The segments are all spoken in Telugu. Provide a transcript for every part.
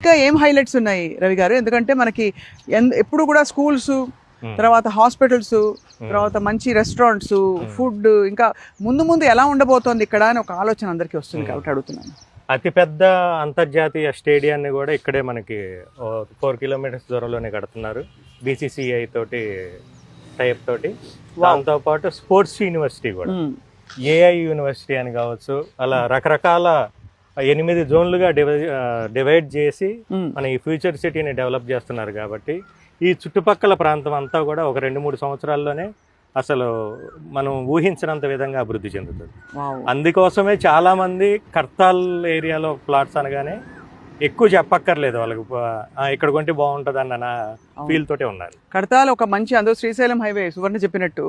ఇంకా ఏం హైలైట్స్ ఉన్నాయి రవి గారు? ఎందుకంటే మనకి ఎప్పుడు కూడా స్కూల్స్, తర్వాత హాస్పిటల్స్, తర్వాత మంచి రెస్టారెంట్స్, ఫుడ్, ఇంకా ముందు ముందు ఎలా ఉండబోతోంది ఇక్కడ అని ఒక ఆలోచన అందరికీ వస్తుంది కాబట్టి అడుగుతున్నాను. అతిపెద్ద అంతర్జాతీయ స్టేడియాన్ని కూడా ఇక్కడే మనకి 4 కిలోమీటర్స్ దూరంలోనే కడుతున్నారు, బీసీసీఐ తోటి టైప్ తోటి. దాంతోపాటు స్పోర్ట్స్ యూనివర్సిటీ కూడా, ఏఐ యూనివర్సిటీ అని కావచ్చు, అలా రకరకాల 8 జోన్లుగా డివైడ్ చేసి మన ఈ ఫ్యూచర్ సిటీని డెవలప్ చేస్తున్నారు. కాబట్టి ఈ చుట్టుపక్కల ప్రాంతం అంతా కూడా ఒక 2-3 సంవత్సరాల్లోనే అసలు మనం ఊహించినంత విధంగా అభివృద్ధి చెందుతుంది. అందుకోసమే చాలామంది కర్తాల్ ఏరియాలో ప్లాట్స్ అనగానే ఎక్కువ చెప్పక్కర్లేదు, వాళ్ళకి ఇక్కడ కొంటే బాగుంటుంది అన్న ఫీల్ తోటే ఉన్నారు. కడతాల్ ఒక మంచి, అందులో శ్రీశైలం హైవే సువర్ణ చెప్పినట్టు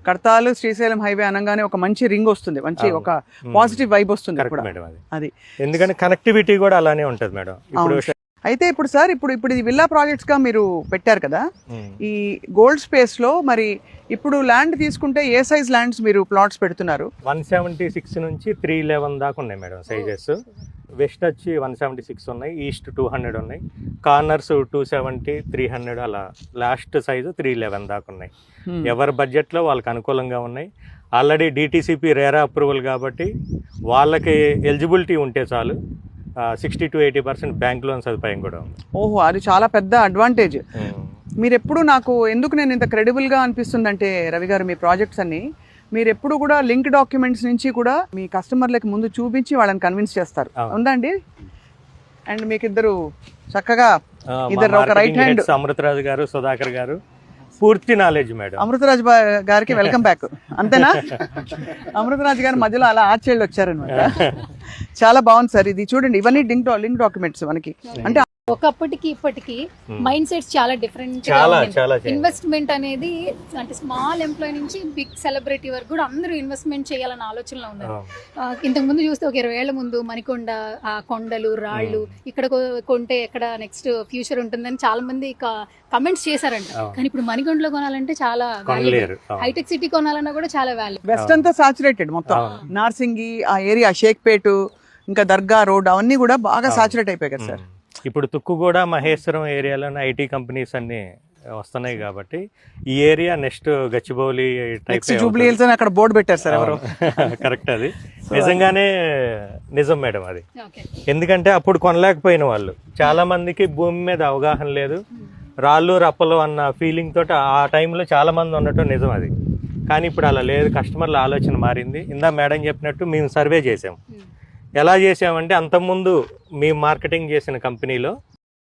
కడతాల్ శ్రీశైలం హైవే అనగానే ఒక మంచి రింగ్ వస్తుంది, మంచి ఒక పాజిటివ్ వైబ్ వస్తుంది మేడం. అది ఎందుకంటే కనెక్టివిటీ కూడా అలానే ఉంటుంది మేడం. ఇప్పుడు అయితే ఇప్పుడు సార్ ఇప్పుడు ఇది విల్లా ప్రాజెక్ట్స్ గా మీరు పెట్టారు కదా, ఈ గోల్డ్ స్పేస్ లో మరి ఇప్పుడు ల్యాండ్ తీసుకుంటే ఏ సైజ్ ల్యాండ్స్ మీరు ప్లాట్స్ పెడుతున్నారు? 176 నుంచి 311 దాకా ఉన్నాయి మేడం సైజెస్. వెస్ట్ వచ్చి 176 ఉన్నాయి, ఈస్ట్ 200 ఉన్నాయి, కార్నర్స్ 270, 300, అలా లాస్ట్ సైజు 311 దాకా ఉన్నాయి. ఎవరి బడ్జెట్లో వాళ్ళకి అనుకూలంగా ఉన్నాయి. ఆల్రెడీ డిటిసిపి రేరా అప్రూవల్ కాబట్టి వాళ్ళకి ఎలిజిబిలిటీ ఉంటే చాలు 60 to 80% బ్యాంక్ లోన్ సదుపాయం కూడా ఉంది. ఓహో, అది చాలా పెద్ద అడ్వాంటేజ్. మీరు ఎప్పుడు నాకు ఎందుకు నేను ఇంత క్రెడిబుల్గా అనిపిస్తుందంటే రవి గారు, మీ ప్రాజెక్ట్స్ అన్ని మీరు ఎప్పుడు కూడా లింక్ డాక్యుమెంట్స్ నుంచి కూడా మీ కస్టమర్లకు ముందు చూపించి వాళ్ళని కన్విన్స్ చేస్తారు, ఉందండి. అండ్ మీకు ఇద్దరు చక్కగా ఇద్దరు ఒక రైట్ హ్యాండ్, అమృతరాజు గారు, సుధాకర్ గారు, పూర్తి నాలెడ్జ్ మేడం. అమృతరాజు గారికి వెల్కమ్ బ్యాక్, అంతేనా? అమృతరాజు గారి మధ్యలో అలా ఆర్చేళ్ళు వచ్చారనమాట. చాలా బాగుంది సార్. ఇది చూడండి, ఇవన్నీ లింక్ డాక్యుమెంట్స్ మనకి. అంటే ఒకప్పటికి ఇప్పటికి మైండ్ సెట్స్ చాలా డిఫరెంట్. ఇన్వెస్ట్మెంట్ అనేది అంటే స్మాల్ ఎంప్లాయ్ నుంచి బిగ్ సెలబ్రిటీ వరకు కూడా అందరూ ఇన్వెస్ట్మెంట్ చేయాలన్న ఆలోచనలో ఉన్నారు. ఇంతకు ముందు చూస్తే ఒక 20 ఏళ్ల ముందు మణికొండ, ఆ కొండలు, రాళ్ళు, ఇక్కడ కొంటే ఎక్కడ నెక్స్ట్ ఫ్యూచర్ ఉంటుందని చాలా మంది కమెంట్స్ చేశారంట. కానీ ఇప్పుడు మణికొండలో కొనాలంటే చాలా వాల్యూ, హైటెక్ సిటీ కొనాలన్నా కూడా చాలా వాల్యూ. వెస్ట్ అంతా సాచురేటెడ్ మొత్తం, నార్సింగి ఆ ఏరియా, షేక్పేట్, ఇంకా దర్గా రోడ్, అవన్నీ కూడా బాగా సాచురేట్ అయిపోయాయి కదా సార్. ఇప్పుడు తుక్కుగూడ, మహేశ్వరం ఏరియాలోనే ఐటీ కంపెనీస్ అన్ని వస్తున్నాయి కాబట్టి ఈ area next Gachibowli type Jubilee hills అని అక్కడ బోర్డు పెట్టారు సార్ ఎవరు. కరెక్ట్, అది నిజంగానే నిజం మేడం అది. ఎందుకంటే అప్పుడు కొనలేకపోయిన వాళ్ళు చాలా మందికి భూమి మీద అవగాహన లేదు, రాళ్ళు రప్పలు అన్న ఫీలింగ్ తోటి ఆ టైంలో చాలా మంది ఉండటం నిజం అది. కానీ ఇప్పుడు అలా లేదు, కస్టమర్ల ఆలోచన మారింది. ఇందా మేడం చెప్పినట్టు మేము సర్వే చేసాం. ఎలా చేసామంటే అంతకుముందు మేము మార్కెటింగ్ చేసిన కంపెనీలో